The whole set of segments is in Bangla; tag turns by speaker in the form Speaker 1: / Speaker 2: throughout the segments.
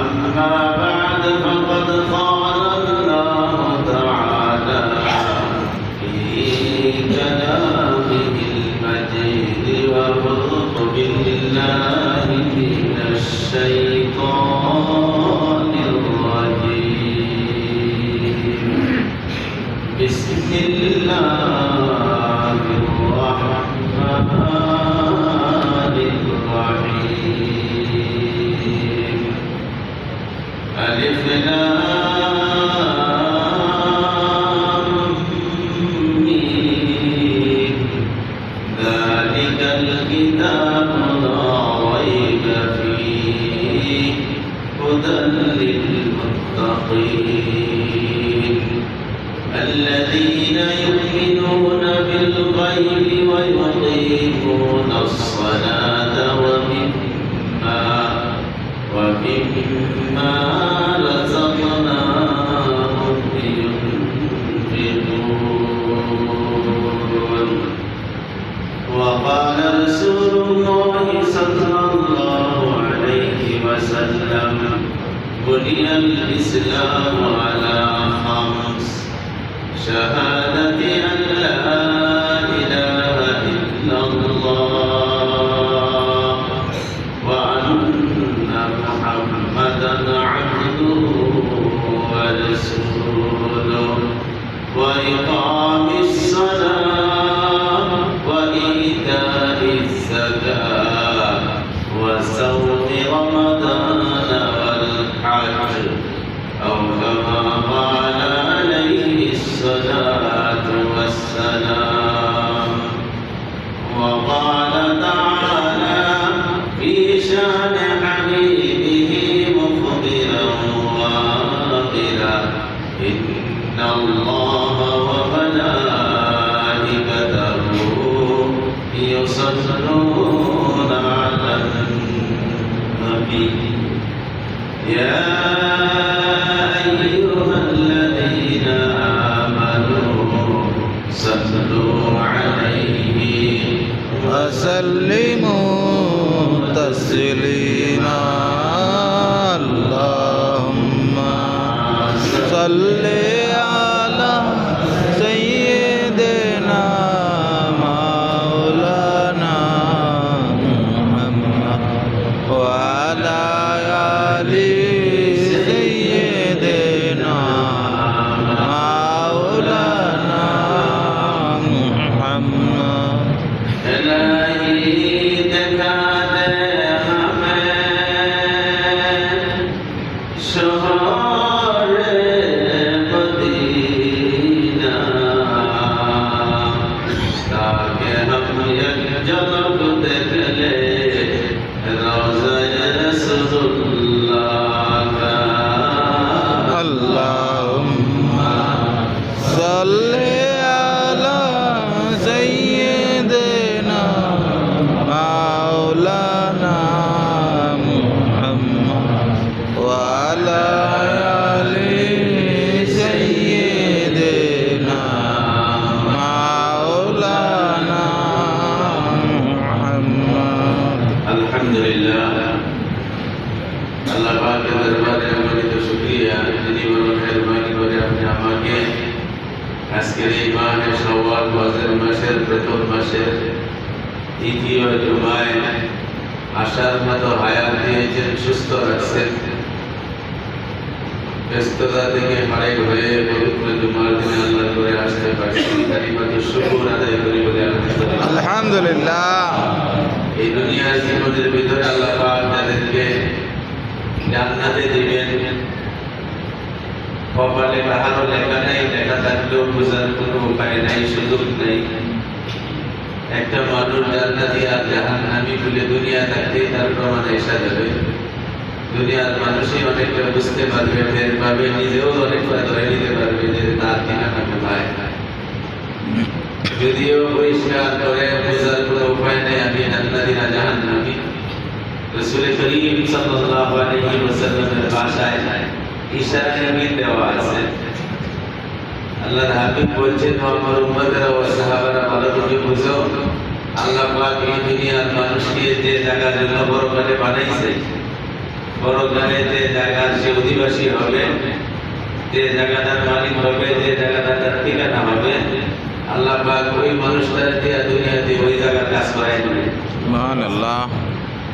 Speaker 1: أما بعد فقد قال الله تعالى في كلامه المجيد وأعوذ بالله من الشيطان الرجيم بسم الله الرحمن الرحيم ألف لام ميم ذلك الكتاب لا ريب فيه هدى للمتقين الذين يؤمنون بالغيب ويقيمون الصلاة ومما رزقناهم ينفقون وقال رسول الله صلى الله عليه وسلم بني الإسلام على خمس شهادة أن لا إله إلا الله وأن محمدا عبده ورسوله وإقام الصلاة وإيتاء الزكاة وصوم رمضان والحج أو كما قال عليه الصلاة والسلام وقال تعالى في شان حبيبه مخبرا وآخرا إن الله وملائكته يصلون على النبي يا أيها الذين آمنوا صلوا عليه
Speaker 2: وسلموا تسليما اللهم صل على سيدنا مولانا محمد وعلى آل سيدنا مولانا محمد اللهم صل على سيدنا مولانا محمد وعلى آل سيدنا مولانا محمد
Speaker 1: الحمد لله আল্লাহ পাকের দরবারে অগণিত শুকরিয়া যিনি বড় মেহেরবানি করে আপনি আমাকে আজকের এই মাহে শাওয়াল মাসের প্রথম মাসের দ্বিতীয় জুমায় আসার মতো হায়াত দিয়েছেন, সুস্থ রাখছেন। ব্যস্ততা থেকে ফারেক হয়ে পবিত্র জুমার দিনে আল্লাহ করে আসতে পারছি। কালিমাতুশ শুকর আদায় করি বলে
Speaker 2: আলহামদুলিল্লাহ।
Speaker 1: এই দুনিয়ার জীবনের ভিতরে আল্লাহ পাক যাদেরকে জান্নাতে দিবেন কপালে কাহারও লেখা নাই, লেখা থাকলেও বোঝার কোনো উপায় নাই, সুযোগ নেই। একটা মানুষ জান্নাতি আর জাহান্নামী বলে দুনিয়া থাকতেই তার প্রমাণ এসে যাবে। দুনিয়ার মানুষই অনেকটা বুঝতে পারবে, টের পাবে, নিজেও অনেকটা ধরে নিতে পারবে যে তার ঠিকানা কোথায়। যদিও পরিষ্কার করে বোঝার কোনো উপায় নেই আমি জান্নাতি না জাহান্নামী। রাসূল করিম সাল্লাল্লাহু আলাইহি ওয়াসাল্লামের ভাষায় ইশারায় ইঙ্গিত দেওয়া আছে। আল্লাহর হাবিব বলছেন, আমার উম্মতেরা ও সাহাবারা ভালো করে বুঝো, আল্লাহ পাক এই দুনিয়ার মানুষকে যে জায়গার জন্য বড় করে বানাইছে পরকালে যে জায়গার সে অধিবাসী হবে, যে জায়গাটার মালিক হবে, যে জায়গাটার তার ঠিকানা হবে, আল্লাহ পাক ওই মানুষটার দিয়ে দুনিয়াতে ওই জায়গার কাজ করাই নেবে।
Speaker 2: সুবহানাল্লাহ।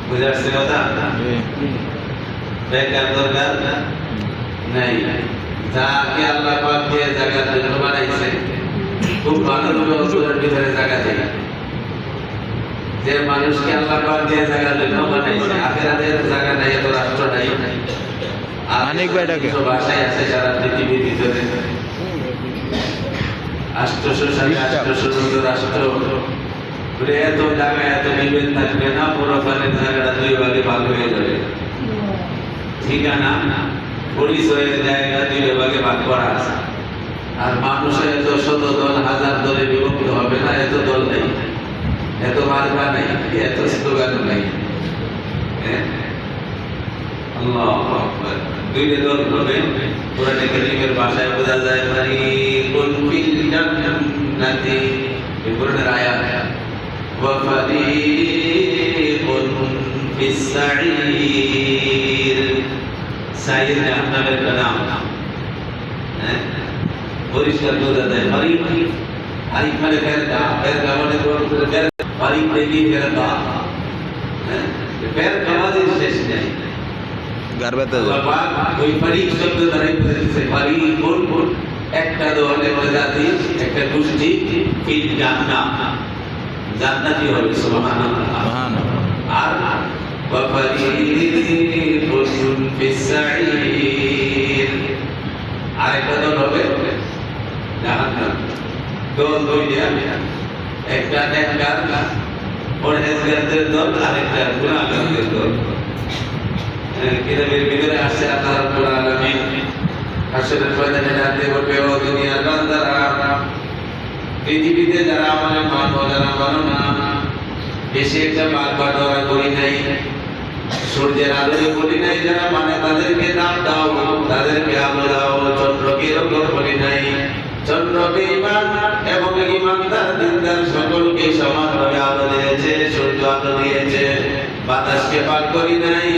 Speaker 1: বুঝে আসছে কথা? বেকার দরকার নাই। যাকে আল্লাহ পাক যে জায়গার জন্য বানাইছে, খুব ভালোভাবে অন্তরের ভিতরে জায়গা দেয়। যে মানুষকে আল্লাহ পাক যে জায়গার জন্য বানাইছে, আখিরাতের জায়গা নাই, এত রাষ্ট্র নাই। আর
Speaker 2: মানিক ভাইটাকে
Speaker 1: ভাষায় আছে সারা পৃথিবীর ভিতরে 800 সালে 800 রাষ্ট্র, এত জায়গায় এত বিভেদ থাকবে না, পরকালের জায়গাটা দুই ভাগে ভাগ হয়ে যাবে। ঠিকানা পরিচয়ের জায়গা দুই ভাগে ভাগ করা আছে। আর মানুষের এত শত দল হাজার দলে বিভক্ত হবে না, এত দল নেই, এত মার্কা নাই, এত স্লোগান নাই। আল্লাহু আকবার। দুইটা দল হবে, কোরআনে কারীমের ভাষায় বোঝা যায় ফারিকুন ফিল জান্নাতি, এই কোরআনের আয়াত, ওয়া ফারিকুন ফিস সাঈর। সাঈর জাহান্নামের নাম, পরিষ্কার বোঝা যায়। ফারিক ফারিক মানে ফেরকা, ফেরকা মানে ফারিক দেখি ফেরকা, ফেরকা মানে শেষ নেই।
Speaker 2: গারবাতে
Speaker 1: ওই ফারিক শব্দ দ্বারাই বোঝাচ্ছে ফারিকুন একটা দল, একটা জাতি, একটা গোষ্ঠী, ফিল জান্নাহ, জান্নাতি হবে। সুবহানাল্লাহ। আর ওয়া ফারিকুন ফিস সাঈর, আরেকটা দল হবে জাহান্নাম। দল দুইটা, একটা নেককার পরহেজগারদের দল, আরেকটা গুনাহগারদের দল। কিতাবের ভিতরে আসছে আল্লাহ রাব্বুল আলামিন হাসরের ময়দানে ডাকতে বলবে, ও দুনিয়ার বান্দারা, পৃথিবীতে যারা আমাকে মানো, যারা মানো না, বেশি একটা বাগ বাটোয়ারা করি নাই, সূর্যের আলোয় বলি নাই, যারা মানে তাদেরকে দাম দাও, তাদেরকে আলো দাও। চন্দ্রকে রকম বলি নাই, চন্দ্রকে ইমান এবং ইমানদার দিনদার সকলকে সমানভাবে আলো দিয়েছে, সূর্য আলো দিয়েছে। বাতাসকে পাক করি নাই,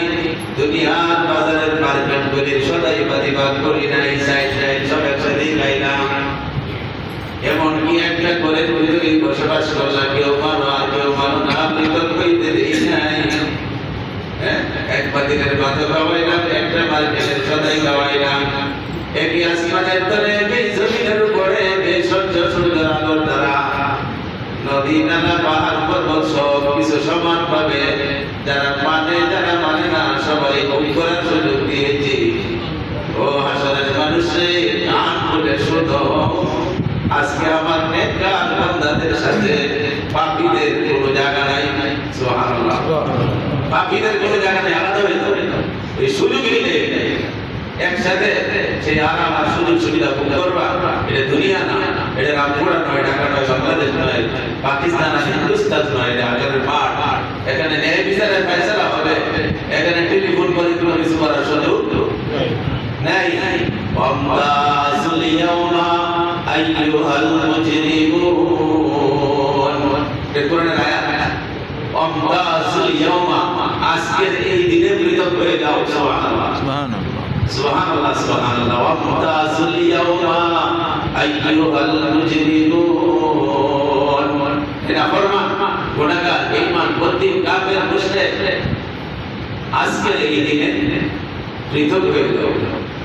Speaker 1: দুনিয়ার বাজারের মার্কেটগুলির সদাই পাতি পাক করি নাই, সাইড সাইড সব একসাথে গাইলাম। এমনকি একটা করে যদি বসবাস করলাম, কেউ মানো আর কেউ মানো না, পৃথক হইতে দেই নাই। এক পাতিলের ভাত খাওয়াইলাম, একটা মার্কেটের সদাই খাওয়াইলাম। একই আসমানের তলে, এই জমিনের উপরে, এই সূর্য সূর্যের আলোর দ্বারা নদী নালা পাহাড় পর্বত সব কিছু সমান ভাবে যারা মানে যারা মানে না সবাই ভোগ করার সুযোগ দিয়েছি। ও হাসরের মানুষে কান খুলে শোনো, আজকে আমার নেককার বান্দাদের সাথে পাপীদের কোনো জায়গা নাই। সুবহানাল্লাহ। পাপীদের কোনো জায়গা নেই, আলাদা হয়ে যাবে। এই সুযোগ নিলে একসাথে সেই আরাম আর সুযোগ সুবিধা ভোগ করবা। এটা দুনিয়া না, এটা রামপুরা নয়, ঢাকা নয়, বাংলাদেশ নয়, পাকিস্তান আর হিন্দুস্তান নয়, এটা আগের মাঠ। এখানে ন্যায় বিচারের ফয়সালা হবে, এখানে টেলিফোন করে কোনো কিছু করার সুযোগ নাই। ওয়ামতাজুল ইয়াওমা আইয়ুহাল মুজরিমুন, এটা কোরআনের আয়াত। ওয়ামতাজুল ইয়াওমা, আজকের এই দিনে পৃথক হয়ে যাও। সুবহানাল্লাহ সুবহানাল্লাহ সুবহানাল্লাহ। ওয়ামতাজুল ইয়াওমা আইয়ুহাল মুজরিমুন, এটা ফরমান গুনাহগার বেঈমান বদ্দিন কাফের মুশরিক, আজকের এই দিনে পৃথক হয়ে যাও।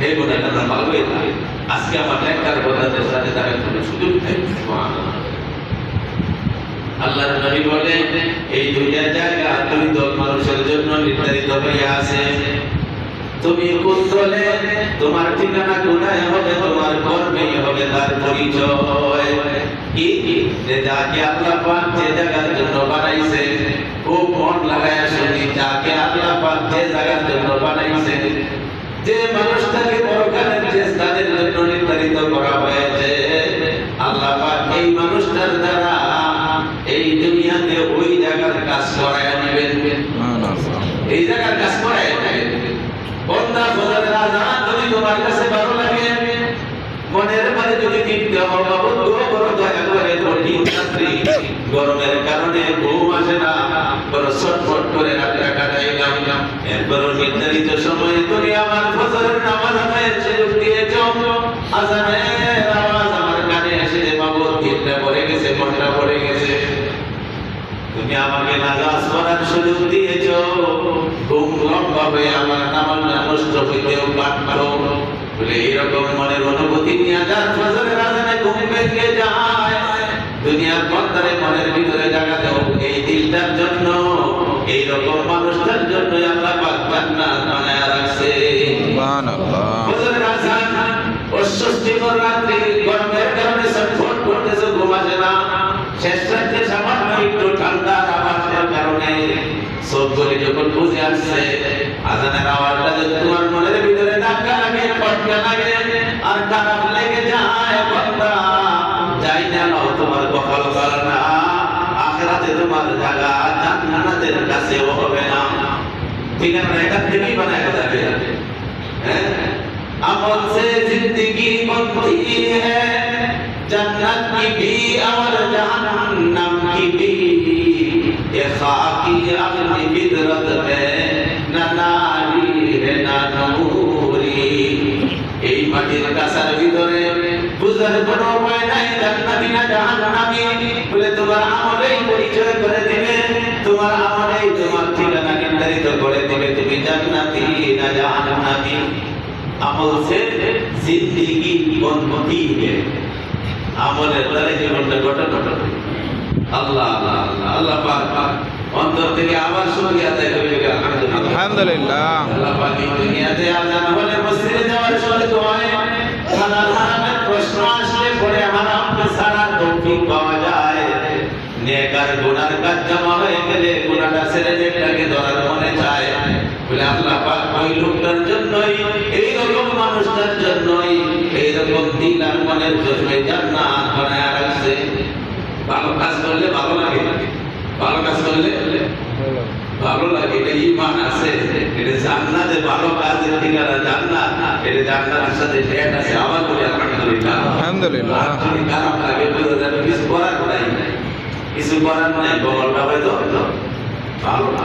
Speaker 1: হে গুনাহগাররা, ভালো হয়ে যাও। আজকে আমার নেককার বান্দাদের সাথে তার কোনো সুযোগ নেই। সুবহানাল্লাহ। আল্লাহর নবী বলেন, এই দুইটা জায়গা দুই দল মানুষের জন্য নির্ধারিত হয়ে আছে। তুমি কোন দলে, তোমার ঠিকানা কোথায় হবে, তোমার কর্মেই হবে তার পরিচয়। কি যে যাকে আল্লাহ পাক যে জায়গার জন্য বানাইছে, খুব মন লাগায়া শুনি, যাকে আল্লাহ পাক যে জায়গার জন্য বানাইছে, যে মানুষটাকে পরকালের যে স্থানের জন্য নির্ধারিত করা হয়েছে, আল্লাহ পাক এই মানুষটার দ্বারা এই দুনিয়াতে ওই জায়গার কাজ করায় নেবেন। এই জায়গার কাজ করায় নেবেন। বন্দা ফজরের আযান যদি তোমার কাছে ভালো লাগে, মনের মাঝে যদি তৃপ্তি হয়, বন্ধু বড় দয়া করে কঠিন রাত্রি, গরমের কারণে ঘুম আসে না, বড় ছটফট করে রাতটা কাটাইলাম, এরপরও নির্ধারিত সময়ে তুমি আমার ফজরের নামাজ আদায়ের সুযোগ দিয়েছ। আজানের আওয়াজ আমার কানে এসে মাবুদ 3টা পড়ে গেছে, 5টা পড়ে গেছে, তুমি আমাকে নামাজ পড়ার সুযোগ দিয়েছ। ঘুম লম্বা হয়ে আমার নামাজটা নষ্ট হইতেও পারত বলে এরকম মনের অনুভূতি নিয়ে যার ফজরের আজানে ঘুম ভেঙে যায়, দুনিয়ার পর্দারে মনের ভিতরে জায়গা দাও এই দিলটার জন্য, এইরকম মানুষটার জন্য আল্লাহ পাক জান্নাত বানায়া রাখছে।
Speaker 2: সুবহানাল্লাহ।
Speaker 1: ফজরের আজান অস্বস্তিকর রাত্রি, গরমের কারণে ছটফট করতেছে, ঘুম আসে না, শেষ রাত্রে সামান্য একটু ঠান্ডা আওয়াজের কারণে চোখগুলি যখন বুঝে আসছে, আজানের আওয়াজটা যদি তোমার মনের ভিতরে ধাক্কা লাগে, পটকা লাগে আর খারাপ লেগে যায়, বান্দা যাই না তোমার কপাল ভালো না, আখিরাতে তোমার জায়গা জান্নাতের কাছেও হবে না। ঠিক আছে, এখান থেকেই বানায় যাবে। হ্যাঁ, আমল से जिंदगी बनती है, जन्नत की भी और जहन्नम की भी, ये खाकी अपनी फितरत है, न नारी है न नूरी। এই মাটির কাছার ভিতরে বুঝার কোনো উপায় নাই জান্নাতি না জাহান্নামী বলে তোমার আমলেই পরিচয় করে দিবে, তোমার আমলেই তোমার ঠিকানা নির্ধারিত করে দিবে তুমি জান্নাতি না জাহান্নামী। আমল से जिंदगी बनती है, আমলের দ্বারা জীবনটা গঠন হবে। আল্লাহ আল্লাহ আল্লাহ আল্লাহ পাক অন্তর থেকে আবার শুকরিয়া আদায় করি
Speaker 2: আলহামদুলিল্লাহ।
Speaker 1: আল্লাহ পাক এই দুনিয়াতে আজান হলে মসজিদে যাওয়ার সময় দোয়ায় হালাল হারামের প্রশ্ন আসলে পরে হারামকে ছাড়ার তৌফিক পাওয়া যায়, নেক আর গুনার কাজ জমা হয়ে গেলে গুনাহটা ছেড়ে নেকটাকে ধরার মনে চায় বলে আল্লাহ পাক ওই লোকটার জন্যই, এই রকম মানুষটার জন্যই, এই রকম দিল আর মনের জন্যই জান্নাত বানায়া রাখছে। ভালো কাজ করলে ভালো লাগে, ভালো কাজ করলে ভালো লাগে, এটা ঈমান আছে, এটা জান্নাতে ভালো কাজের ঠিকানা জান্নাত, এটা জান্নাতের সাথে ঠেক আছে। আবার বলি আলহামদুলিল্লাহ
Speaker 2: আলহামদুলিল্লাহ।
Speaker 1: আর যদি খারাপ লাগে বুঝে যাবে কিছু করার নাই, কিছু করার নাই, বলটা হয়তো ভালো না।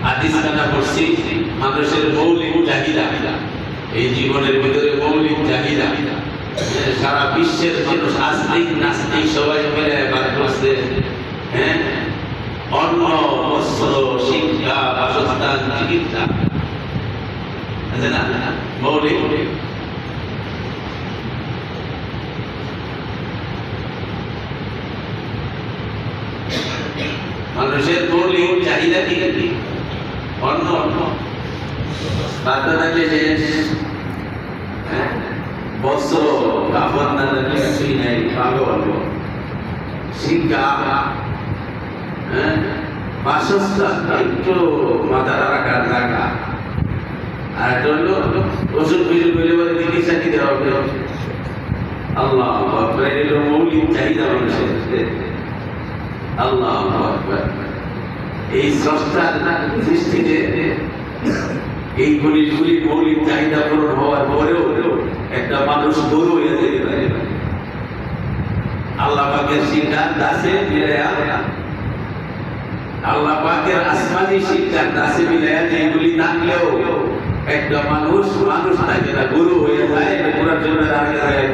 Speaker 1: হাদিস কানা পড়ছি মানুষের মৌলিক চাহিদা, এই জীবনের ভিতরে মৌলিক চাহিদা সারা বিশ্বের মানুষ আস্তিক নাস্তিক সবাই মিলে বার করছে। হ্যাঁ, অন্ন, বস্ত্র, শিক্ষা, বাসস্থান, চিকিৎসা আছে না মৌলিক। মানুষের মৌলিক চাহিদা কি কি? অন্ন, বাচ্চা থাকলে শেষ, বস্ত্র, কাপড় না থাকলে কিছুই নাই, পাগল। শিক্ষা, বাসস্থান, একটু মাথা রাখার জায়গা, আর একটা হলো ওষুধ বিজুল বলে বলে চিকিৎসা দিতে হবে। আল্লাহ আকবার, এগুলো মৌলিক চাহিদা মানুষের। আল্লাহ আকবার, এই স্রষ্টার সৃষ্টিতে এইগুলি মৌলিক চাহিদা পূরণ হওয়ার পরেও একটা মানুষ গরু হয়ে যেতে পারে। আল্লাহ পাকের সিদ্ধান্ত আছে মিলায়া, আল্লাহ পাকের আসমানি সিদ্ধান্ত আছে মিলায়া, এইগুলি থাকলেও একটা মানুষ থাকে না, গরু হয়ে যায়। পুরার জন্য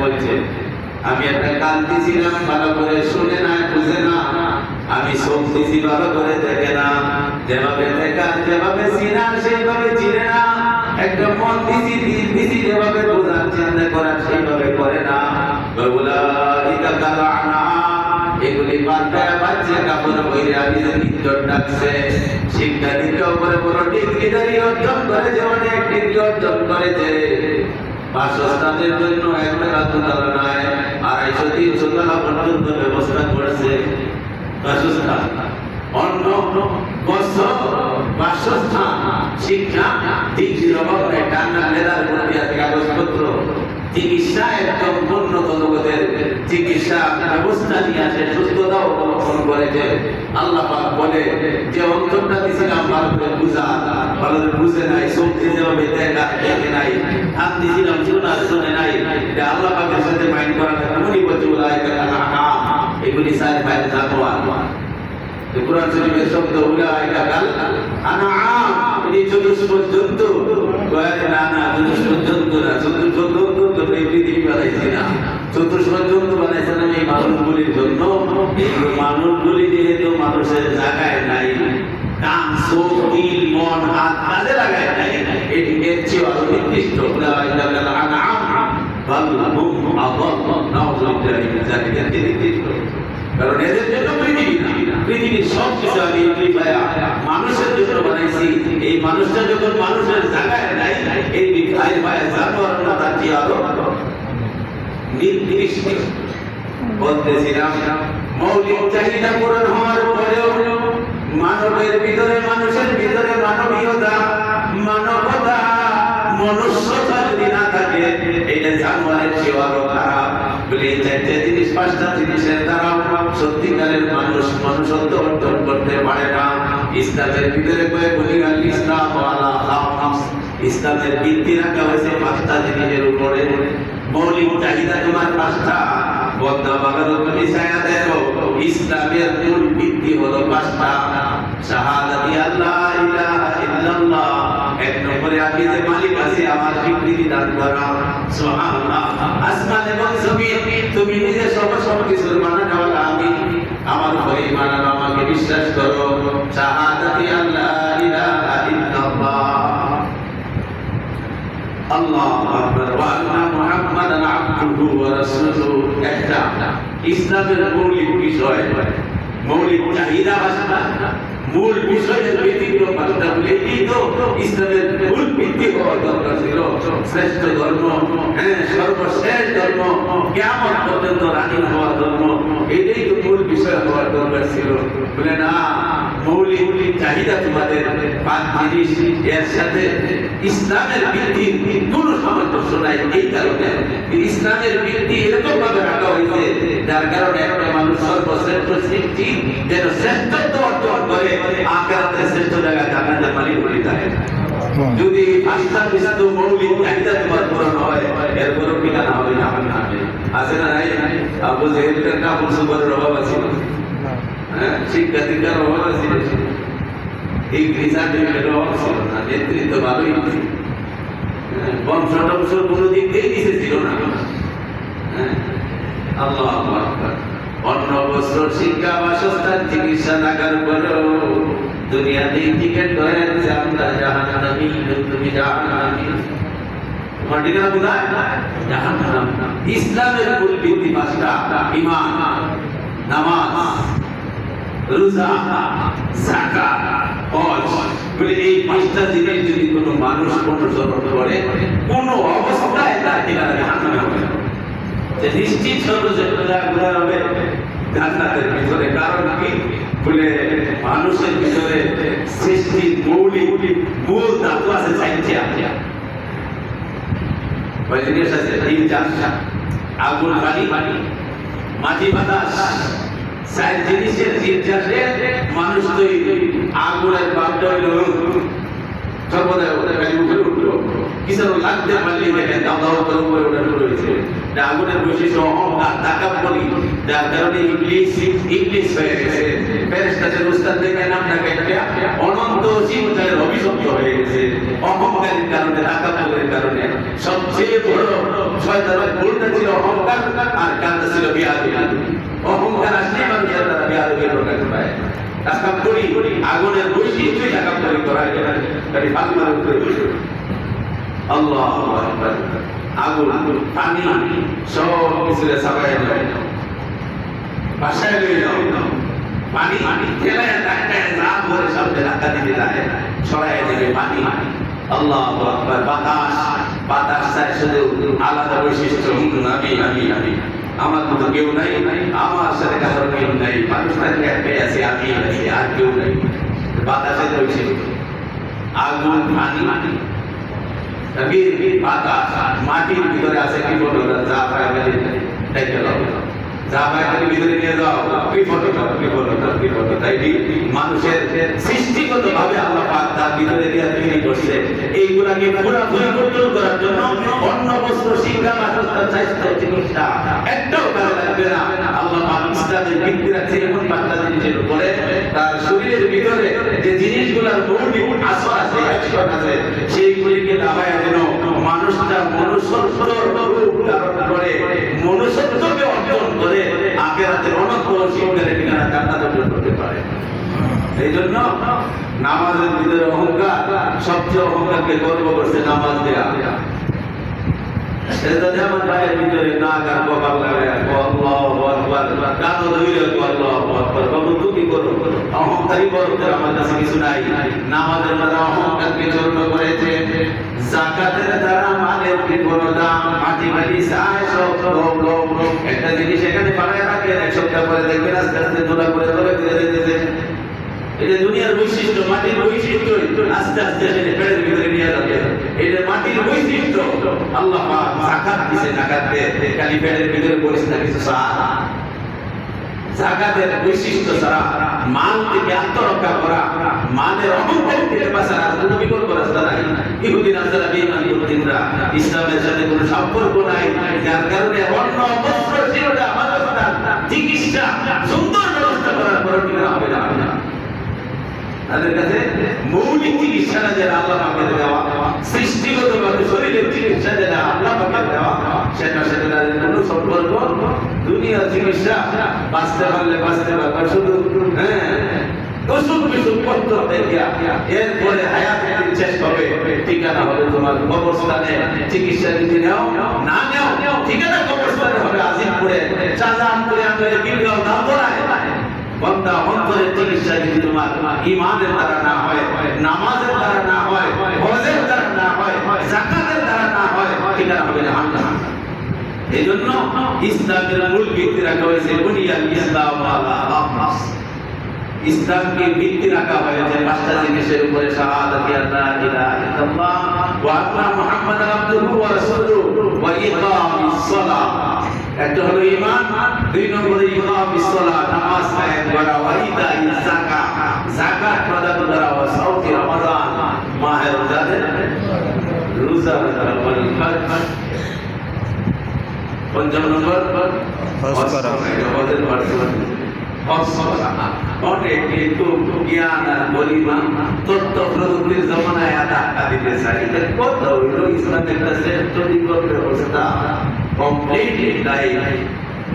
Speaker 1: বলছে আমি একটা কান দিছিলাম, ভালো করে শুনে না, বুঝে না, আমি চোখ দিছি, ভালো করে দেখে না, যেভাবে দেখা যেভাবে চিনার সেইভাবে চিনে না, একটা মন দিছি দিল দিছি, যেভাবে বোঝার চিন্তা করার সেইভাবে করে না। এগুলি বাচ্চা কাপড় বইরে আমি নির্জন ডাকছে, শিক্ষা দিতে উপরে বড় ডিগ্রিধারী অর্জন করেছে, অনেক ডিগ্রি অর্জন করেছে, বাসস্থানের জন্য একটা রাততলা নয় 250-300 তলা পর্যন্ত ব্যবস্থা করেছে। বাসস্থান, অন্ন, বস্ত্র, বাসস্থান, শিক্ষা, ডিগ্রির অভাব নেই, টান্না মেধার প্রতি আছে, কাগজপত্র, চিকিৎসা একদম উন্নত জগতের চিকিৎসা ব্যবস্থা নিয়ে আসে, সুস্থতাও অবলম্বন করেছে। আল্লাহ পাক বলে যে অন্তরটা দিয়েছিলাম ভালো করে বুঝা, ভালো করে বুঝে নাই, শক্তি যেভাবে দেখে নাই, হাত দিয়েছিলাম শুনে নাই, এটা আল্লাহ পাকের সাথে মাইন্ড করা না। এমনই বলছে এগুলি সাইড ফাইল থাকো। কোরআন শরীফের শব্দ উলাইকা কাল আনাম এটি চতুষ্পদ জন্তু। না না, চতুষ্পদ জন্তু না, চতুষ্পদ জন্তু তো এই পৃথিবী বানাইছি না, চতুষ্পদ জন্তু বানাইছিলাম এই মানুষগুলির জন্য। এই মানুষগুলি যেহেতু মানুষের জায়গায় নাই, কান চোখ দিল মন হাত কাজে লাগায় নাই, এটি এর চেয়ে আরো নির্দিষ্ট। কারণ এদের জন্য পৃথিবী না, পৃথিবীর সব কিছু আমি মানুষের জন্য বানাইছি। এই মানুষটা যখন মানুষের জায়গায় নাই, এই জানোয়ার তার চেয়ে আরো নির্দিষ্ট। বলতেছিলাম মৌলিক চাহিদা পূরণ হওয়ার পরেও মানবের ভিতরে, মানুষের ভিতরে মানবীয়তা, মানবতা, মনুষ্যতা যদি না থাকে, এটা জানোয়ারের চেয়ে আরো খারাপ। বলে এই চারটে জিনিস, পাঁচটা জিনিসের দ্বারা সত্যিকারের মানুষ মনুষ্যত্ব অর্জন করতে পারে না। ইসলামের ভিতরে ইসলাম ইসলামের ভিত্তি রাখা হয়েছে পাঁচটা জিনিসের উপরে। মৌলিক চাহিদা তোমার পাঁচটা। বন্দা বাগানো তুমি ছায়া দেখো, ইসলামের মূল ভিত্তি হলো পাঁচটা। শাহাদাতি আল্লাহ ইলাহা ইল্লাল্লাহ, এক নম্বরে আমি যে মালিক আছি আমার স্বীকৃতি দান করা। সুবহানাল্লাহ, আসমান এবং জমিন তুমি নিজে সব কিছুর মানাওয়ালা, আমি আমার ভয় মানানো, আমাকে বিশ্বাস করো। শাহাদাতি আল্লাহ ইলাহা ইল্লাল্লাহ, আল্লাহু আকবার, ওয়া আন্না মুহাম্মাদান আবদুহু ওয়া রাসূলুহু। একটা ইসলামের মৌলিক বিষয়, মৌলিক চাহিদা বাসনা, মূল বিষয়ের ব্যতিক্রম বাসনা বলে এই তো ইসলামের মূল ভিত্তি হওয়ার দরকার ছিল। শ্রেষ্ঠ ধর্ম, সর্বশেষ ধর্ম, কিয়ামত পর্যন্ত রানী হওয়ার ধর্ম, এটাই তো মূল বিষয় হওয়ার দরকার ছিল। বলে না, মৌলিক চাহিদা তোমাদের পাঁচ জিনিস, এর সাথে ইসলামের ভিত্তির কোন সামঞ্জস্য নাই। এই কারণে ইসলামের ভিত্তি এরকম ভাবে রাখা হয়েছে, যার কারণে একটা মানুষ সর্বশ্রেষ্ঠ সৃষ্টি যেন শ্রেষ্ঠত্ব অর্জন করে, আখিরাতে শ্রেষ্ঠ জায়গায় জান্নাতের মালিক হয়ে যায়। যদি পাঁচটা বিষয় মৌলিক চাহিদা তোমার পূরণ হয়, এর কোনো ঠিকানা হবে না। আছে না নাই? আবু জেহেলের কাপড় চোপড়ের অভাব আছে, শিক্ষা দীক্ষার অভাব আছে, এই সার্টিফিকেটের অভাব ছিল না, নেতৃত্ব ভালোই বংশ টংশ কোনো দিক দিয়ে নিচে ছিল না। আল্লাহু আকবার। অন্ন বস্ত্র শিক্ষা বাসস্থান চিকিৎসা থাকার পরেও দুনিয়াতে টিকেট ধরে আছে আমরা জাহান্নামী, তুমি জাহান্নামী। তোমার ঠিকানা কোথায়? জাহান্নাম। ইসলামের মূল ভিত্তি পাঁচটা: ঈমান, নামাজ, রোজা, যাকাত, হজ। বলে এই পাঁচটা জিনিস যদি কোনো মানুষ অনুসরণ করে, কোনো অবস্থায় তার ঠিকানা জাহান্নামে হবে না। যে নিশ্চিত সর্বশ্রেষ্ঠ জায়গা হবে জান্নাতের ভিতরে। কারণ কি? বলে মানুষের ভিতরে সৃষ্টির মৌলিক মূল ধাতু আছে চারটা। কয় জিনিস আছে? তিনটা: আগুন, পানি, মাটি, বাতাস। চার জিনিসের নির্যাসে মানুষ তৈরি। আগুনের বাপটা হইল সর্বদা ওদের গাড়ি উপরে উঠলো, কিছু লাগতে পারলে দেখেন দাও করে উপরে ওঠা শুরু হয়েছে। আগুনের বৈশিষ্ট্য অহংকার, তাকাব্বুরি, যার কারণে ইবলিস হয়ে গেছে। ফেরেশতাদের উস্তাদ দেখে নামটাকে অনন্ত চিন্তার অভিশপ্ত হয়ে গেছে। অহংকারের কারণে, তাকাব্বুরের কারণে। সবচেয়ে বড় শয়তানের ভুলটা ছিল অহংকার, আর কাজটা ছিল বিয়াদবি। অহংকার আসলে মানুষের তারা বিয়াদবির প্রকাশ পায়। তাকাব্বুরি, আগুনের বৈশিষ্ট্যই তাকাব্বুরি করা যায় না, খালি ফালমার উপরে বসে। আল্লাহু আকবার। আগুন, পানি সব কিছুরে সাবাই যায়, বাসায় লয়ে যাও। পানি ফেলায় ধাক্কায় যা ভরে সামনে ধাক্কা দিতে যায়, ছড়াই দেবে পানি। আল্লাহু আকবার। বাতাস চাই শুধু আলাদা বৈশিষ্ট্য। আমি আমার মতো কেউ নাই, আমার সাথে কারোর কেউ নাই, মানুষ থাকলে একটাই আছে, আমি আছি, আর কেউ নাই। বাতাসের বৈশিষ্ট্য। আগুন, পানি, বাতাস, মাটির ভিতরে আছে কি বলো, যা পায় যা পায় ভিতরে নিয়ে যাও, তাই মানুষের সৃষ্টিগত ভাবে আল্লাহ পাক তার ভিতরে দিয়ে তৈরি করছে। এইগুলাকে পুরোপুরি কন্ট্রোল করার জন্য অন্ন, বস্ত্র, শিক্ষা, বাসস্থান, স্বাস্থ্য, চিকিৎসা একটাও কাজে লাগবে না। আল্লাহ পাক ইসলামের ভিত্তি রাখছে এমন পাঁচটা জিনিসের উপরে। তার শরীরের ভিতরে যে জিনিসগুলো যেগুলোর মৌলিক আসর আছে, অ্যাকশন আছে, সেইগুলিকে লাগায় যেন মানুষটা মনুষ্যত্ব রূপ ধারণ করে, মনুষ্যত্বকে অর্জন করে আখিরাতের অনন্ত শিক্ষার ঠিকানা জান্নাত অর্জন করতে পারে। এই জন্য নামাজের ভিতরে অহংকার, সবচেয়ে অহংকারকে গর্ব করছে নামাজ দেয়া। সেজন্য আমার ভাইয়ের ভিতরে নাক আর কপাল লাগায় আল্লাহু আকবার, কানো ধরে আল্লাহু আকবার, বাবু তুমি করো, অহংকারী বলতে আমার কাছে কিছু নাই। নামাজের দ্বারা অহংকারকে চূর্ণ করেছে, যাকাতের দ্বারা মালের বিপরতা, মাটি মাটি চায় সব লোক একটা জিনিস এখানে বানায় রাখেন, এক সপ্তাহ পরে দেখবেন আস্তে আস্তে দোলা করে তবে ফিরে যেতেছে। এটা দুনিয়ার বৈশিষ্ট্য, মাটির বৈশিষ্ট্য, আস্তে আস্তে সেটা পেটের ভিতরে নিয়ে যাবে। এটা মাটির বৈশিষ্ট্য। আল্লাহ পাক যাকাত দিয়েছে, যাকাত দিয়ে খালি পেটের ভিতরে বলিস না কিছু সারা। যাকাতের বৈশিষ্ট্য ছাড়া মাল থেকে আত্মরক্ষা করা, মালের অহংকার থেকে বাঁচা কোনো বিকল্প রাস্তা নাই। ইহুদি নাসারা বেঈমান মুসলিমরা ইসলামের সাথে কোনো সম্পর্ক নাই, যার কারণে অন্য বস্ত্র শিরোটা মাদ্রাসা চিকিৎসা সুন্দর ব্যবস্থা করার পর ঠিকানা হবে না। তাদের কাছে মৌলিক চিকিৎসাটা যেটা আল্লাহ পাকের দেওয়া, সৃষ্টিগতভাবে শরীরের চিকিৎসা যেটা আল্লাহ পাকের দেওয়া, সেটা তাদের কোনো সম্পর্ক দুনিয়ার চিকিৎসা। বাঁচতে পারলে বাঁচতে পারবে, শুধু ওষুধ বিসুখ পত্র দেখিয়া এরপরে হায়াতের দিন শেষ হবে, ঠিকানা হবে তোমার কবরস্থানে। চিকিৎসা যদি নেও না নেও, ঠিকানা কবরস্থানে হবে আজিমপুরে, শাহজাহানপুরে, আমাদের গিলগাঁও, দামোদরায়। বন্দা অন্তরের চিকিৎসা যদি তোমার ঈমানের দ্বারা না হয়, নামাজের দ্বারা না হয়, হজের দ্বারা না হয়, যাকাতের দ্বারা না হয়, ঠিকানা হবে জাহান্নাম। এইজন্য ইসলামের মূল ভিত্তি রাখা হয়েছে বুনিয়াল ইসলাম আলা খামস। ইসলামকে ভিত্তি রাখা হয়েছে পাঁচটা জিনিসের উপরে, শাহাদাত লা ইলাহা ইল্লাল্লাহ ওয়া আন্না মুহাম্মাদান আবদুহু ওয়া রাসূলুহু ওয়া ইকামিস সালাহ। একটা হলো ঈমান, দুই নম্বরে ইকামিস সালাহ, নামাজ কায়েম করা, ওয়া ইতাইজ যাকাত, যাকাত প্রদান করা, ওয়া সাওমি রমাদান, মাহে রমজানের রোজা রাখা। পঞ্চম নম্বর অনেক কিন্তু জ্ঞান আর গরিমা তথ্য প্রযুক্তির জমানায় ধাক্কা দিতে চাই, কত হইল ইসলামের কাছে ব্যবস্থা কমপ্লিটলি নাই।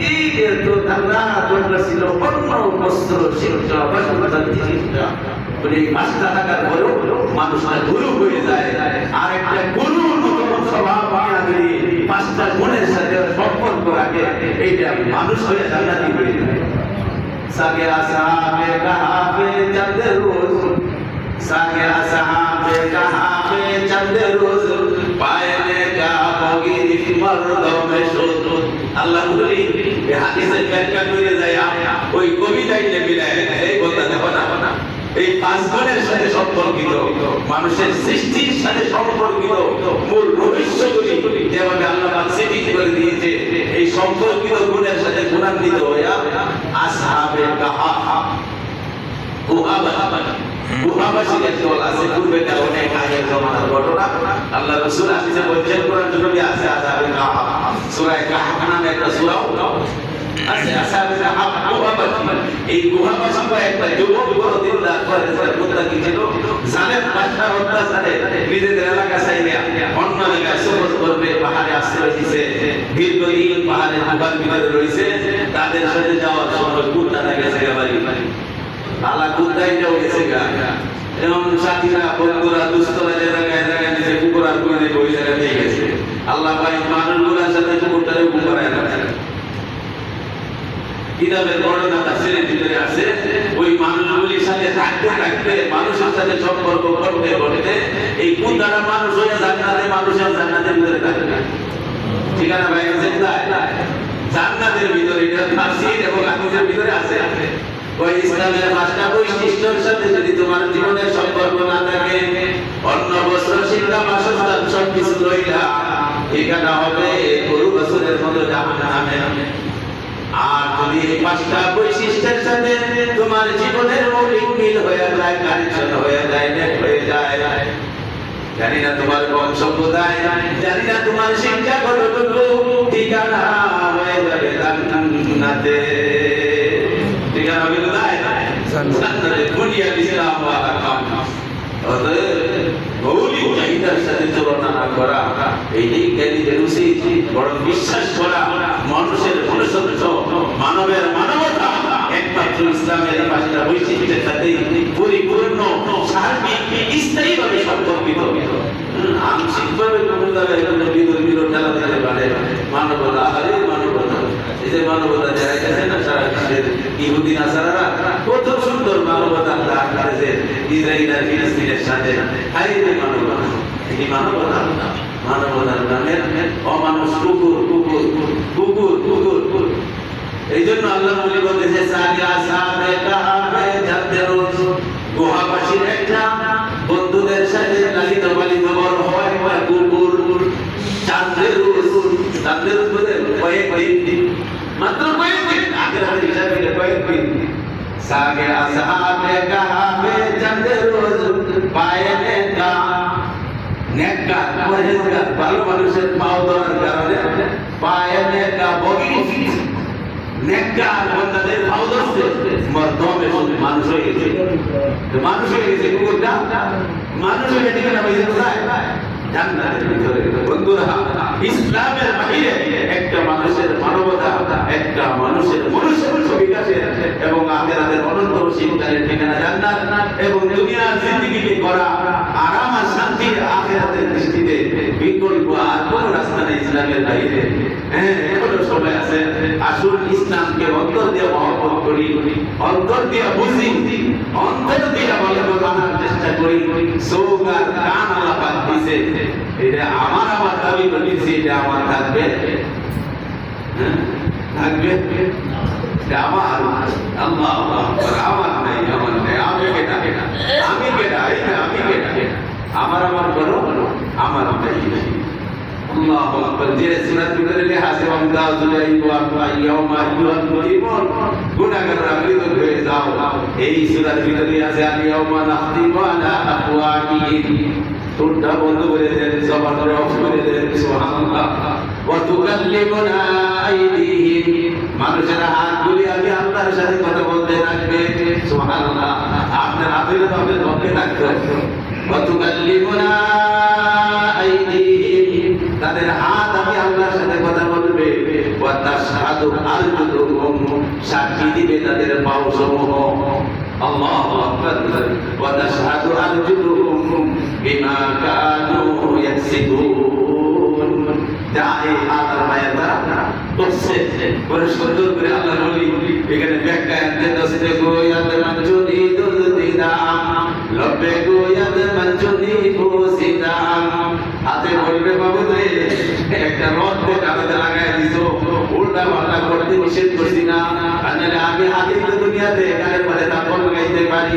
Speaker 1: এই তো তারা ছিল অন্য বস্ত্র শিক্ষা বা চিকিৎসা, এই 5টা টাকার পরেও মানুষটা গুরু হয়ে যায়। আর একটা গুরু স্বভাব নিয়ে 5টা গুণের সাথে সম্পর্ক রাখে, এইটা মানুষ হয়ে জান্নাতি হয়ে যায়। সাগে আসহাবে কাহাফে চন্দ রোজ, সাগে আসহাবে কাহাফে চন্দ রোজ, পায়নে কা বগির মর্দমে শুদ। আল্লাহ বলি এই হাদিসের ব্যাখ্যা করে যায়, ওই কবিতাই মিলায় এই কথা দেখো না, এই 5 গুণের সাথে সম্পর্কিত, মানুষের সৃষ্টির সাথে সম্পর্কিত মূল রহস্যগুলি যেভাবে আল্লাহ পাক সেটিং করে দিয়েছে, এই সম্পর্কিত গুণের সাথে গুণান্বিত হইয়া আসহাবে কাহাফ, গুহাবাসীদের দল আছে। পূর্বেকার অনেক আগের জমানার ঘটনা, আল্লাহ রাসূল হাদিসে বলেছেন, কোরআন শরীফে আছে আসহাবে কাহাফ, সূরা কাহাফ নামে একটা সূরাও আছে। আসহাবে কাহাফ গুহাবাসী, এই গুহাবাসীরা একটা যুবক বড় দিনদার পরেজগার মুত্তাকি ছিল, জালেম বাদশার অত্যাচারে নিজেদের এলাকা ছাইড়া অন্য এলাকায় সফর করবে, পাহাড়ে আশ্রয় দিয়েছে, দীর্ঘদিন পাহাড়ের গুহার ভিতরে রয়েছে। তাদের সাথে যাওয়ার সময় কুত্তাটা গেছে বাড়ি, আল্লাহ কুত্তাইটাও গেছে গা, এবং সাথীরা বন্ধুরা দুস্তরা যে জায়গায় নিচে কুকুর আর করে দেবে, ওই জায়গায় দিয়ে গেছে। আল্লাহ ভাই মানুষগুলোর সাথে কুকুরটারে কুকুরায় রাখে। কিতাবের বর্ণনা তাফসীরের ভিতরে আছে, ওই মানুষগুলির সাথে থাকতে থাকতে, মানুষের সাথে সম্পর্ক করতে করতে এই কুত্তাটা মানুষ হয়ে জান্নাতে, মানুষের জান্নাতের ভিতরে থাকবে। ঠিকানা ভাই গেছে জান্নাতের ভিতরে, এটা তাফসীর এবং হাদিসের ভিতরে আছে। ওই ইসলামের 5টা বৈশিষ্ট্যের সাথে যদি তোমার জীবনের সম্পর্ক না থাকে, অন্য বস্ত্র শিক্ষা বাসস্থান সবকিছু লইলা, ঠিকানা হবে গরু বছরের মতো জাহান্নামে। আর যদি এই 5টা বৈশিষ্ট্যের সাথে তোমার জীবনের মৌলিক মিল হয়ে যায়, কানেকশন হয়ে যায়, নেট হয়ে যায়, জানি না তোমার বংশ কোথায়, জানি না তোমার শিক্ষা কতটুকু, ঠিকানা হয়ে যাবে জান্নাতে। ঠিকানা হবে কোথায়? জান্নাতে। বুনিয়াল ইসলাম আলা খামস। তুলনা না করা, এই জ্ঞানীদের উচিত বড় বিশ্বাস করা মানুষের মনুষ্যত্ব, মানবের মানবতা একমাত্র ইসলামের পাঁচটা বৈশিষ্ট্যের সাথে পরিপূর্ণ, সার্বিক, স্থায়ীভাবে সম্পর্কিত। আংশিকভাবে বিরোধ ঠেলা দিতে পারে মানবতা, আরে মানবতা, এই যে মানবতা দেখাইতেছে না সারা বিশ্বের ইহুদি নাসারারা, কত সুন্দর মানবতা দেখাইতেছে ইসরায়েল আর ফিলিস্তিনের সাথে। হাই রে মানবতা, এটি মানবতা না, মানবতার নামে অমানুষ কুকুর কুকুর কুকুর কুকুর। এই জন্য আল্লাহ নবী বলেছে সাদিয়া সাহাবে কাহাবে জানতে রোজ গুহাবাসীর একটা বন্ধুদের সাথে লালিত পালিত বড় হয় কুকুর চাঁদের রোজ, চাঁদের রোজ বলে কয়েকদিন, মাত্র কয়েকদিন, আখিরাতের হিসাবে কয়েকদিন। সাদিয়া সাহাবে কাহাবে জানতে রোজ পায়ে নেতা নেকা পরহেজগার ভালো মানুষের পাও ধরার কারণে পায়ে নেকা বগি নেকা বন্দাদের পাও ধরছে মর্দমে মানুষ হয়ে গেছে, মানুষ হয়ে গেছে কুকুরটা, মানুষ হয়ে গেছে না ভাই কোথায়? জান্নাতের ভিতরে। বন্ধুরা, ইসলামের বাইরে একটা মানুষের মানবতা, একটা মানুষের মনুষ্যত্ব বিকাশের এবং আখিরাতের অনন্ত শিক্ষার ঠিকানা জান্নাত এবং দুনিয়ার জিন্দেগিকে করা আরাম আর শান্তি আখিরাতের দৃষ্টিতে বিকল্প আর কোন রাস্তা নেই ইসলামের বাইরে। হ্যাঁ, এখনো সময় আছে, আসুন ইসলামকে অন্তর দিয়ে মহব্বত করি, অন্তর দিয়ে বুঝি, অন্তর দিয়ে মানার চেষ্টা করি। সৌগার কান আল্লাহ পাক দিয়েছে, এটা আমার দাবি করেছি, এটা আমার থাকবে, থাকবে আমার আল্লাহ আমার নাই, আমার নাই, আমি কেটা আমি কেটা আমি কেটা আমার করো আমার নাই। আল্লাহু আকবার। যে সূরার ভিতরে লেখা আছে ইয়াউমা আইয়ুহাল মুজরিমুন, গুনাহগাররা মৃত হয়ে যাও, এই সূরার ভিতরে আছে ইয়াউমা নাখতিমু আলা আফওয়াহিহিম, ঠোঁটটা বন্ধ করে দেন, জবানটা অফ করে দেন, সুবহানাল্লাহ। ওয়া তুকাল্লিমুনা আইদিহিম, মানুষের হাতগুলি আমি আল্লাহর সাথে কথা বলতে থাকবে, সুবহানাল্লাহ। আপনার হাতের আপনার রক্ষে থাকতে হবে। ওয়া তুকাল্লিমুনা আইদিহিম, তাদের হাত আমি আল্লাহর সাথে কথা বলবে। ওয়া তাশহাদু আরজুলুহুম, সাক্ষী দিবে তাদের পাওসমূহ। আল্লাহু আকবার। ওয়া তাশহাদু আরজুলুহুম বিমা কানু ইয়াকসিবুন, যা এই আল্লাহর মায়ের দ্বারা করছে বড় সুন্দর করে আল্লাহ বলি এখানে ব্যাখ্যা আনতে দসতে গোয়াদ মঞ্জুরি দুলদিদাম লব্বে গোয়াদ মঞ্জুরি গোসিদাম। হাতে বলবে বাবু রে একটা রড দিয়ে কাগজে লাগাই দিছো, উল্টা পাল্টা করতে নিষেধ করছি না, কারণ আমি হাতে দুনিয়াতে গালের মধ্যে তাপর লাগাইতে পারি,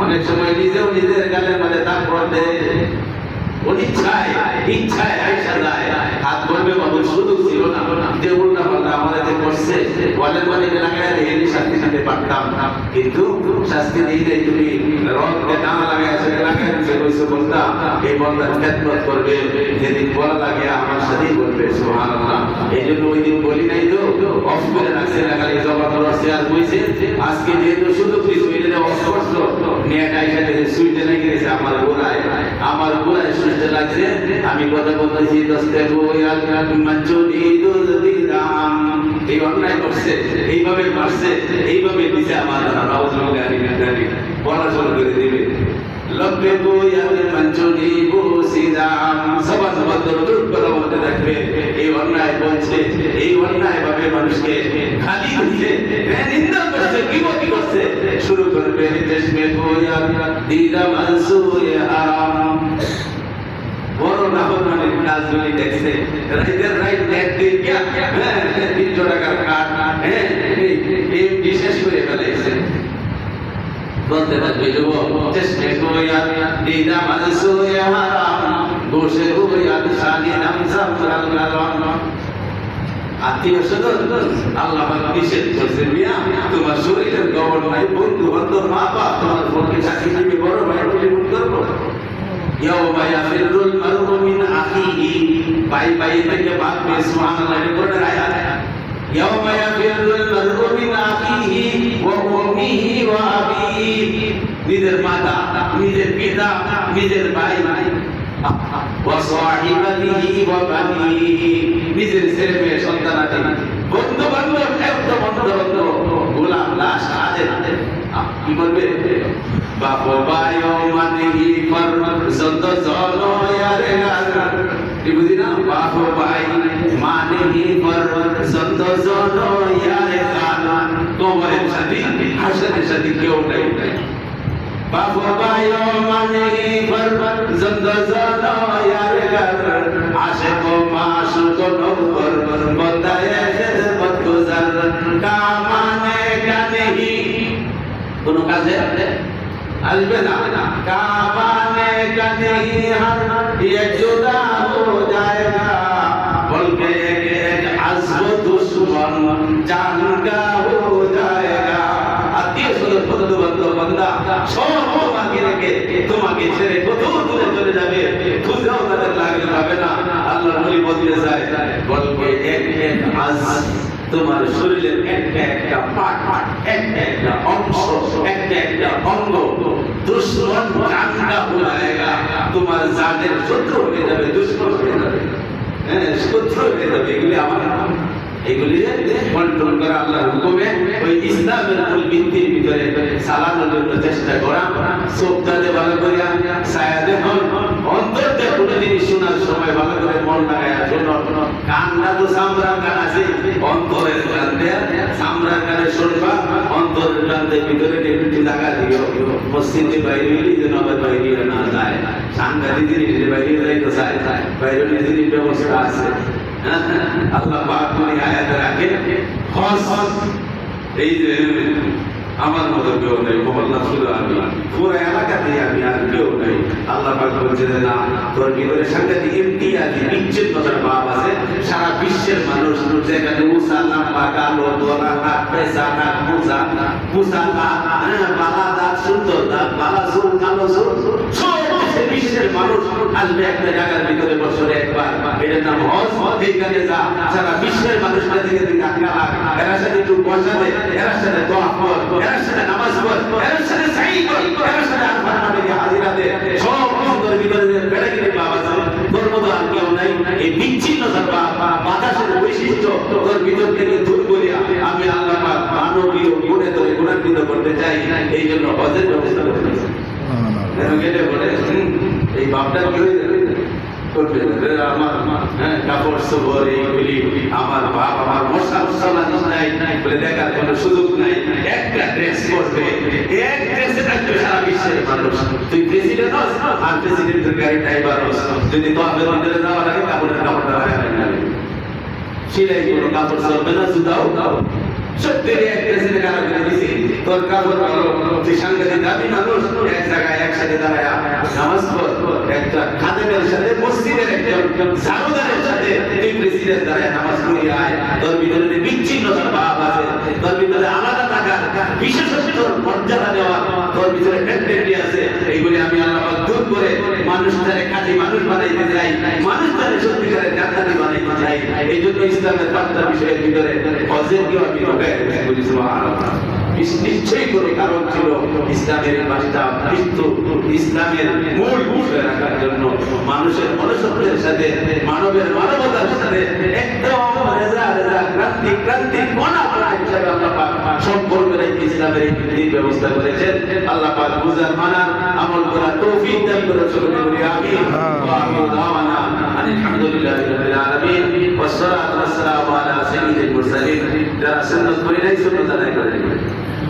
Speaker 1: অনেক সময় নিজেও নিজের গালের মধ্যে তাপর দেয়, ইচ্ছায় আইসা যায়। হাত বলবে বাবু সুযোগ ছিল না, যে উল্টা পাল্টা আমাদের করছে, বলের মানে লাগাই রেখে শাস্তি দিতে পারতাম, কিন্তু শাস্তি দিয়ে দেয় তুমি রথকে টানা লাগাইছে লাগাই দিচ্ছে কইছো বলতা, এই বন্দার খেদমত করবে, যেদিন বলা লাগে আমার সাথেই বলবে, সুবহানাল্লাহ। এই জন্য ওই দিন বলি নাই তো অফ করে রাখছে, লাগালি জবাব করছে আর কইছে আজকে যেহেতু সুযোগ দিছো এটা অফ করছো, নিয়ে আইসা সুইটে লেগে গেছে আমার গোড়ায় সুইটে লাগছে, আমি কথা বলতেছি দস্তে গোয়াল মঞ্জুরি দুলদিদাম, এই অন্যায় করছে, এইভাবে মারছে, এইভাবে দিছে আমার বলা শুরু করে দিবে। লব্বে গোয়াল মঞ্জুরি গোসিদাম, সবার সবার দরুদ বলা বলতে থাকবে, এই অন্যায় বলছে, এই অন্যায় ভাবে মানুষকে খালি দিচ্ছে, নিন্দা করছে, কিবতি করছে, শুরু করবে চশমে গোয়াল দিদা মনসুয়ে হারাম। বড় নাফরমানের কাজগুলি দেখছে, রাইতের রাইত নেট দিয়ে 300 টাকার কাঠ এই বিশেষ করে ফেলেছে, বলতে থাকবে যুবক চশমে গোয়াল দিদা মনসুয়ে হারাম, গোশে গোয়াল শানি নামসাম রাল। আত্মীয় স্বজন আল্লাহ নিষেধ করছে, মিয়া তোমার শরীরের গবর নাই, বন্ধু বান্ধব মা বাপ তোমার বোনকে চাকরি দিবে, বড় ভাই বলে মন করবো। ইয়াউমা ইয়াফিরুল মারউ মিন আখিহি, ভাই ভাই থেকে ভাগবে, সুবহানাল্লাহ। এই কোরআনের আয়াত, ইয়াউমা ইয়াফিরুল মারউ মিন আখিহি ওয়া উম্মিহি ওয়া আবিহি, নিজের মাতা, নিজের পিতা, নিজের ভাই, ওয়াসাহিবাতিহি ওয়া বানিহি, নিজের ছেলে মেয়ে সন্তানাদি, বন্ধু বান্ধব, একদম বন্ধু গোলাম লাশ আদের কি বলবে? বাপ ভাই মানেহি ফরজন্দ জনয়ারে গার, কি বুঝি না? বাপ ভাই মানেহি ফরজন্দ জনয়ারে গার, কবরের সাথী হাসরের সাথী কেউ নাই। বাপ ভাই মানেহি ফরজন্দ জনয়ারে গার, আশিক মাশুক নবর বন্দায়ে খিদমত গুজার, কামানে কানেহি, কোন কাজে আসবে না, কামানে কানেহি হর ये जुदा हो जाएगा, बोल के एक आज़्व दुश्मन जान का हो जाएगा। আত্মীয় স্বজন বন্ধু বান্ধব বান্দা সব তোমাকে রেখে তোমাকে ছেড়ে কত দূরে চলে যাবে, খুঁজেও তাদের লাগবে পাবে না। আল্লাহর নবী বলতে চায়, বলবে এক এক আজ তোমার শরীরের একটা একটা পার্ট, একটা একটা অংশ, একটা একটা অঙ্গ দুশ্মন জানকা হয়ে যায়গা, তোমার জানের শত্রু হয়ে যাবে, দুশ্মন হয়ে যাবে, শত্রু হয়ে যাবে। এগুলি আমার এগুলি কন্ট্রোল করা আল্লাহর হুকুমে, ওই ইসলামের মূল ভিত্তির ভিতরে চালানোর জন্য চেষ্টা করা। চোখটাতে ভালো করে ছায়া দেখুন, অন্তরটা কোনো জিনিস শোনার সময় ভালো করে মন লাগায় শোনো। কানটা তো চামড়ার কান আছে, অন্তরের কান দেয়া চামড়ার কানে শুনবা, অন্তরের কানের ভিতরে একটু জায়গা দিও। মসজিদে বাইরে হইলে যেন আবার বাইরে না যায়, সাংঘাতিক জিনিস বাইরে যাইতে চায়, বাইরে জিনিস ব্যবস্থা আছে। আল্লাহ পাক কোন আয়াতে রাখে, খাস এই যে আমার মতো কেউ নেই, মোহাম্মদ শুধু আমি, পুরো এলাকাতে আমি আর কেউ নেই। আল্লাহ পাক বলছেন না, তোর ভিতরে সাংঘাতিক ইমতিয়াজি বিচ্ছিন্নতার ভাব আছে। সারা বিশ্বের মানুষ যেখানে মুসা লম্বা কালো দোলা হাত পেশা হাত মুসা মুসা বালা দাঁত সুন্দর দাঁত বালা চুল কালো চুল, সব বিশ্বের মানুষ আসবে একটা জায়গার ভিতরে বছরে একবার, এটার নাম হজ। এইখানে যা সারা বিশ্বের মানুষরা থেকে টাকা লাগ, এরা সাথে একটু পয়সা দে, এরা সাথে দোয়া কর, এরা সাথে নামাজ পড়, এরা সাথে সাই কর, এরা সাথে আরফার নামে হাজিরা দে, সব অন্তর ভিতরে বেড়ে গেলে বাবা যাবে। তোর মতো আর কেউ নাই। এই বিচ্ছিন্নতার বাতাসের বৈশিষ্ট্য তোর ভিতর থেকে দূর করিয়া আমি আল্লাহ পাক মানবীয় গুণে তোরে গুণান্বিত করতে চাই। এই জন্য হজের ব্যবস্থা করতেছি। এই ভাবটা কি হয়ে যাবে করবে আমার কাপড় চোপড় এইগুলি আমার বাপ আমার মশা মশলা নাই বলে দেখার কোনো সুযোগ নাই। একটা ড্রেস পরবে, এক ড্রেসে থাকবে সারা বিশ্বের মানুষ। তুই প্রেসিডেন্ট হস আর প্রেসিডেন্টের গাড়ি ড্রাইভার হস, যদি তোদের ভিতরে যাওয়ার আগে কাপড়টা লাগাই যাবে, সেলাই কোনো কাপড় চলবে না, জুতাও সত্যি এক ড্রেসের কারো করে দিছি তোর কাপড় ভালো, তুই সাংঘাতিক দাবি মানুষ এক জায়গায় একসাথে দাঁড়ায় নামাজ পড়, একটা খাদেমের সাথে মসজিদের একজন ঝাড়ুদারের সাথে তুই প্রেসিডেন্ট দাঁড়ায় নামাজ পড়ি আয়। তোর ভিতরে বিচ্ছিন্নতার ভাব আছে, তোর ভিতরে আলাদা থাকার বিশেষত্ব মর্যাদা দেওয়া তোর ভিতরে টেন্ডেন্সি আছে। এইগুলি আমি আল্লাহ দূর করে মানুষটারে কাজে মানুষ বানাইতে চাই, মানুষটারে সত্যিকারের জান্নাতি বানাইতে চাই। এই জন্য ইসলামের পাঁচটা বিষয়ের ভিতরে হজের কেউ আমি ঢোকাই বলি সুবহানাল্লাহ। নিশ্চয়ই কোনো কারণ ছিল ইসলামের পাঁচটা মৃত্যু, ইসলামের মূল বিষয় রাখার জন্য মানুষের মনুষ্যত্বের সাথে মানবের মানবতার সাথে একদম ক্রান্তি কোনা হিসাবে আল্লাহ পাক সম্পর্ক রেখে ইসলামের এই ব্যবস্থা করেছেন। আল্লাহ পাক বুঝার মানার আমল করার তৌফিক দান করে সকলে বলি আমিন। ওয়া আখিরু দাওয়ানা আলহামদুলিল্লাহি রাব্বিল আলামিন ওয়াস সালাতু ওয়াস সালামু আলা সাইয়্যিদিল মুরসালিন। যারা সুন্নাত পড়ে নাই সুন্নাত আদায় করে নেবেন।